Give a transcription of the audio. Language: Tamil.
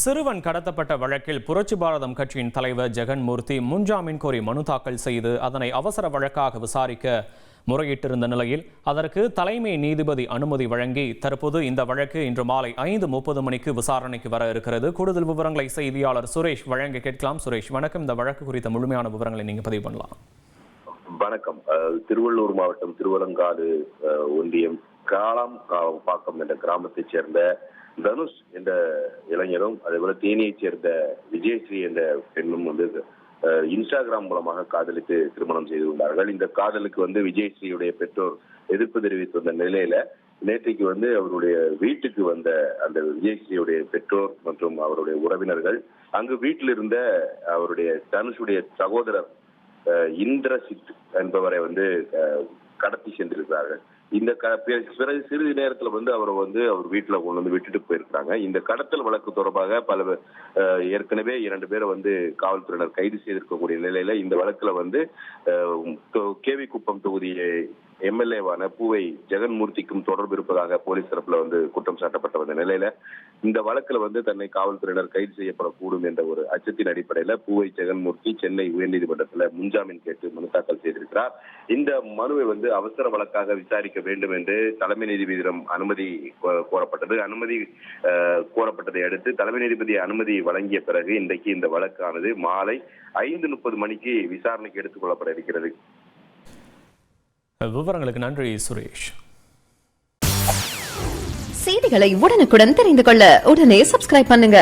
சிறுவன் கடத்தப்பட்ட வழக்கில் புரட்சி பாரதம் கட்சியின் தலைவர் ஜெகன்மூர்த்தி முன்ஜாமீன் கோரி மனு தாக்கல் செய்து அதனை அவசர வழக்காக விசாரிக்க முறையிட்டிருந்த நிலையில் அதற்கு தலைமை நீதிபதி அனுமதி வழங்கி தற்போது இந்த வழக்கு இன்று மாலை 5:30 மணிக்கு விசாரணைக்கு வர இருக்கிறது. கூடுதல் விவரங்களை செய்தியாளர் சுரேஷ் வழங்க கேட்கலாம். சுரேஷ், வணக்கம். இந்த வழக்கு குறித்த முழுமையான விவரங்களை நீங்க பதிவு பண்ணலாம். வணக்கம். திருவள்ளூர் மாவட்டம் திருவலங்காடு ஒன்றியம் பாக்கம் என்ற கிராமத்தைச் சேர்ந்த தனுஷ் என்ற இளைஞரும் அதேபோல தேனியைச் சேர்ந்த விஜயஸ்ரீ என்ற பெண்ணும் இன்ஸ்டாகிராம் மூலமாக காதலித்து திருமணம் செய்து கொண்டார்கள். இந்த காதலுக்கு விஜயஸ்ரீயுடைய பெற்றோர் எதிர்ப்பு தெரிவித்து வந்த நிலையில நேற்றைக்கு அவருடைய வீட்டுக்கு வந்த அந்த விஜயஸ்ரீயுடைய பெற்றோர் மற்றும் அவருடைய உறவினர்கள் அங்கு வீட்டில் இருந்த அவருடைய தனுஷுடைய சகோதரர் இந்திரசித் என்பவரை கடத்தி சென்றிருக்கிறார்கள். இந்த பிறகு சிறிது நேரத்துல அவரை அவர் வீட்டுல கொண்டு விட்டுட்டு போயிருக்கிறாங்க. இந்த கடத்தல் வழக்கு தொடர்பாக ஏற்கனவே 2 பேரை காவல்துறையினர் கைது செய்திருக்கக்கூடிய நிலையில இந்த வழக்குல கேவி குப்பம் தொகுதி எம்எல்ஏவான பூவை ஜெகன்மூர்த்திக்கும் தொடர்பு இருப்பதாக போலீஸ் தரப்புல குற்றம் சாட்டப்பட்ட வந்த நிலையில இந்த வழக்குல தன்னை காவல்துறையினர் கைது செய்யப்படக்கூடும் என்ற ஒரு அச்சத்தின் அடிப்படையில பூவை ஜெகன்மூர்த்தி சென்னை உயர்நீதிமன்றத்துல முன்ஜாமீன் கேட்டு மனு தாக்கல் செய்திருக்கிறார். இந்த மனுவை அவசர வழக்காக விசாரிக்க வேண்டும் என்று தலைமை நீதிபதியிடம் அனுமதி கோரப்பட்டது. அனுமதி கோரப்பட்டதை அடுத்து தலைமை நீதிபதி அனுமதி வழங்கிய பிறகு இன்றைக்கு இந்த வழக்கானது மாலை 5:30 மணிக்கு விசாரணைக்கு எடுத்துக் கொள்ளப்பட இருக்கிறது. விவரங்களுக்கு நன்றி சுரேஷ். செய்திகளை உடனுக்குடன் தெரிந்து கொள்ள உடனே சப்ஸ்கிரைப் பண்ணுங்க.